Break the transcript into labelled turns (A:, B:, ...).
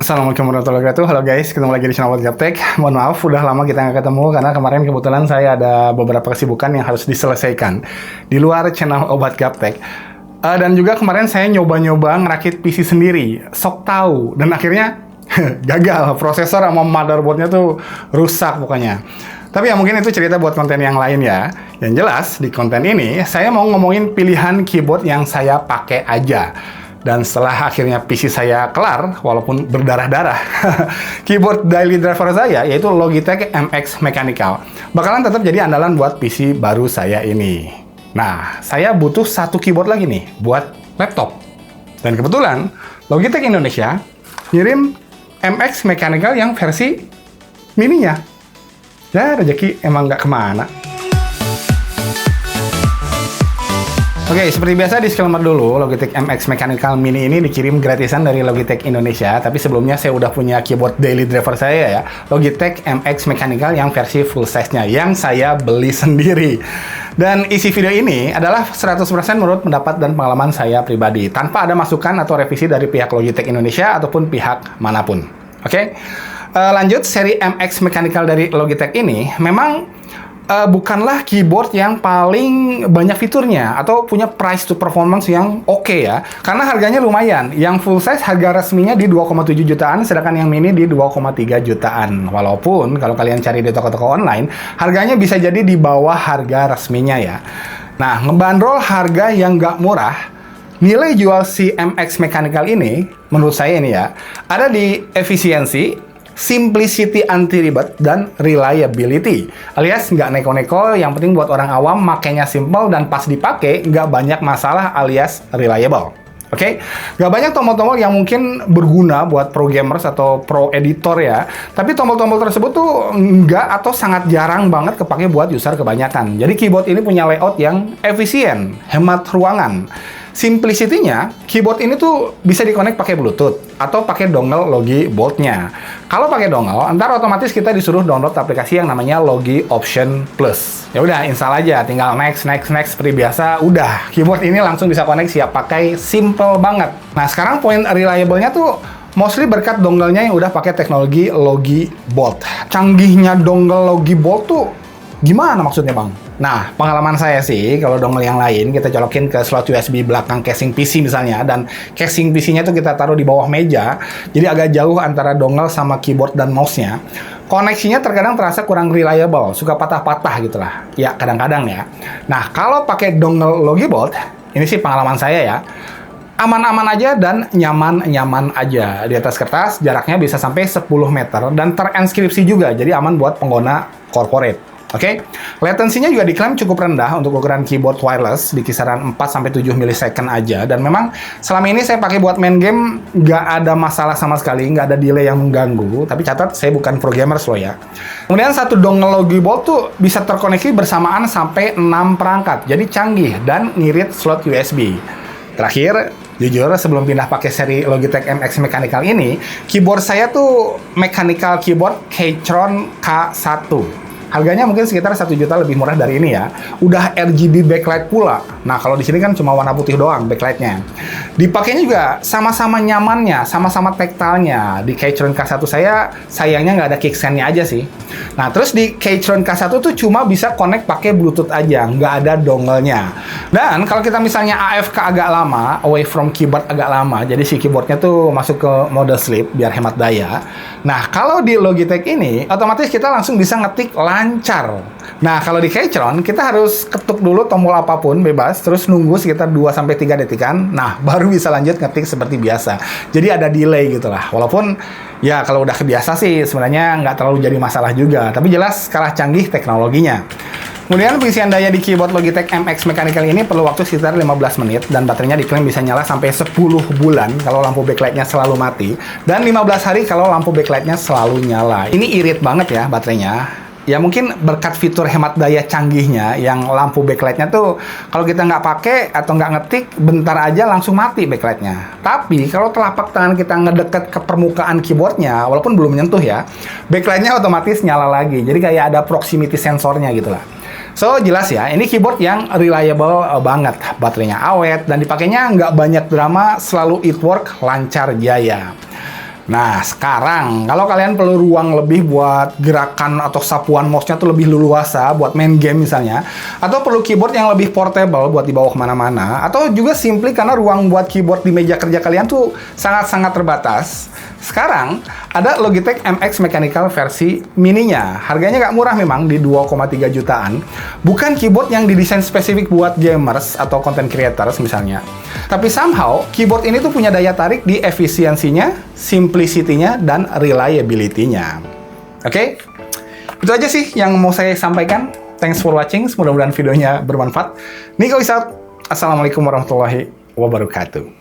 A: Assalamualaikum warahmatullahi wabarakatuh. Halo guys, ketemu lagi di channel Gaptek. Mohon maaf, udah lama kita nggak ketemu karena kemarin kebetulan saya ada beberapa kesibukan yang harus diselesaikan di luar channel Obat Gaptek. Dan juga kemarin saya nyoba-nyoba ngerakit PC sendiri, sok tahu, dan akhirnya gagal. Prosesor sama motherboardnya tuh rusak pokoknya. Tapi ya mungkin itu cerita buat konten yang lain ya. Yang jelas di konten ini saya mau ngomongin pilihan keyboard yang saya pakai aja. Dan setelah akhirnya PC saya kelar, walaupun berdarah-darah, keyboard daily driver saya, yaitu Logitech MX Mechanical, bakalan tetap jadi andalan buat PC baru saya ini. Nah, saya butuh satu keyboard lagi nih, buat laptop. Dan kebetulan, Logitech Indonesia ngirim MX Mechanical yang versi mininya. Ya, rezeki emang nggak kemana. Oke, seperti biasa disclaimer dulu, Logitech MX Mechanical Mini ini dikirim gratisan dari Logitech Indonesia, tapi sebelumnya saya udah punya keyboard daily driver saya ya, Logitech MX Mechanical yang versi full size-nya, yang saya beli sendiri. Dan isi video ini adalah 100% menurut pendapat dan pengalaman saya pribadi, tanpa ada masukan atau revisi dari pihak Logitech Indonesia ataupun pihak manapun. Oke? Lanjut, seri MX Mechanical dari Logitech ini memang bukanlah keyboard yang paling banyak fiturnya atau punya price to performance yang oke ya, karena harganya lumayan. Yang full size harga resminya di 2,7 jutaan, sedangkan yang mini di 2,3 jutaan. Walaupun kalau kalian cari di toko-toko online, harganya bisa jadi di bawah harga resminya ya. Nah, ngebanderol harga yang nggak murah, nilai jual si MX Mechanical ini, menurut saya ini ya, ada di efisiensi, simplicity anti ribet, dan reliability. Alias nggak neko-neko, yang penting buat orang awam makainya simple dan pas dipakai nggak banyak masalah, alias reliable. Oke? Nggak banyak tombol-tombol yang mungkin berguna buat pro gamers atau pro editor ya. Tapi tombol-tombol tersebut tuh nggak atau sangat jarang banget kepake buat user kebanyakan. Jadi keyboard ini punya layout yang efisien, hemat ruangan. Simplicity-nya, keyboard ini tuh bisa di-connect pakai Bluetooth atau pakai dongle Logi Bolt-nya. Kalau pakai dongle, ntar otomatis kita disuruh download aplikasi yang namanya Logi Option Plus. Ya udah, install aja, tinggal next seperti biasa. Udah, keyboard ini langsung bisa connect, siap pakai, simple banget. Nah, sekarang poin reliable-nya tuh mostly berkat dongle-nya yang udah pakai teknologi Logi Bolt. Canggihnya dongle Logi Bolt tuh gimana maksudnya, Bang? Nah, pengalaman saya sih, kalau dongle yang lain, kita colokin ke slot USB belakang casing PC misalnya, dan casing PC-nya tuh kita taruh di bawah meja, jadi agak jauh antara dongle sama keyboard dan mouse-nya. Koneksinya terkadang terasa kurang reliable, suka patah-patah gitu lah. Ya, kadang-kadang ya. Nah, kalau pakai dongle Logi Bolt, ini sih pengalaman saya ya, aman-aman aja dan nyaman-nyaman aja. Di atas kertas, jaraknya bisa sampai 10 meter, dan terinskripsi juga, jadi aman buat pengguna corporate. Oke, latensinya juga diklaim cukup rendah untuk ukuran keyboard wireless, di kisaran 4-7 milisecond aja. Dan memang selama ini saya pakai buat main game, nggak ada masalah sama sekali, nggak ada delay yang mengganggu. Tapi catat, saya bukan pro gamers loh ya. Kemudian satu dongle Logi Bolt tuh bisa terkoneksi bersamaan sampai 6 perangkat, jadi canggih dan ngirit slot USB. Terakhir, jujur sebelum pindah pakai seri Logitech MX Mechanical ini, keyboard saya tuh mechanical keyboard Keychron K1. Harganya mungkin sekitar 1 juta lebih murah dari ini ya. Udah RGB backlight pula. Nah, kalau di sini kan cuma warna putih doang backlightnya. Dipakainya juga sama-sama nyamannya, sama-sama tactile-nya. Di Keychron K1 saya sayangnya nggak ada kickstand-nya aja sih. Nah, terus di Keychron K1 tuh cuma bisa connect pakai Bluetooth aja, nggak ada dongle-nya. Dan kalau kita misalnya AFK agak lama, away from keyboard agak lama, jadi si keyboardnya tuh masuk ke mode sleep biar hemat daya. Nah, kalau di Logitech ini, otomatis kita langsung bisa ngetik lancar. Nah, kalau di Keychron, kita harus ketuk dulu tombol apapun, bebas, terus nunggu sekitar 2-3 detikan, nah, baru bisa lanjut ngetik seperti biasa. Jadi ada delay gitu lah. Walaupun, ya kalau udah kebiasa sih, sebenarnya nggak terlalu jadi masalah juga. Tapi jelas, kalah canggih teknologinya. Kemudian pengisian daya di keyboard Logitech MX Mechanical ini perlu waktu sekitar 15 menit, dan baterainya diklaim bisa nyala sampai 10 bulan kalau lampu backlightnya selalu mati, dan 15 hari kalau lampu backlightnya selalu nyala. Ini irit banget ya baterainya. Ya mungkin berkat fitur hemat daya canggihnya, yang lampu backlightnya tuh kalau kita nggak pakai atau nggak ngetik, bentar aja langsung mati backlightnya. Tapi kalau telapak tangan kita ngedeket ke permukaan keyboardnya, walaupun belum menyentuh ya, backlightnya otomatis nyala lagi. Jadi kayak ada proximity sensornya gitu lah. So, jelas ya, ini keyboard yang reliable banget. Baterainya awet, dan dipakainya nggak banyak drama, selalu it work, lancar jaya. Nah, sekarang kalau kalian perlu ruang lebih buat gerakan atau sapuan mouse-nya tuh lebih leluasa buat main game misalnya, atau perlu keyboard yang lebih portable buat dibawa kemana-mana, atau juga simply karena ruang buat keyboard di meja kerja kalian tuh sangat-sangat terbatas, sekarang ada Logitech MX Mechanical versi mininya. Harganya nggak murah memang, di 2,3 jutaan. Bukan keyboard yang didesain spesifik buat gamers atau content creators misalnya. Tapi somehow, keyboard ini tuh punya daya tarik di efisiensinya, simplicity-nya, dan reliability-nya. Oke? Itu aja sih yang mau saya sampaikan. Thanks for watching. Mudah-mudahan videonya bermanfaat. Nico is out. Assalamualaikum warahmatullahi wabarakatuh.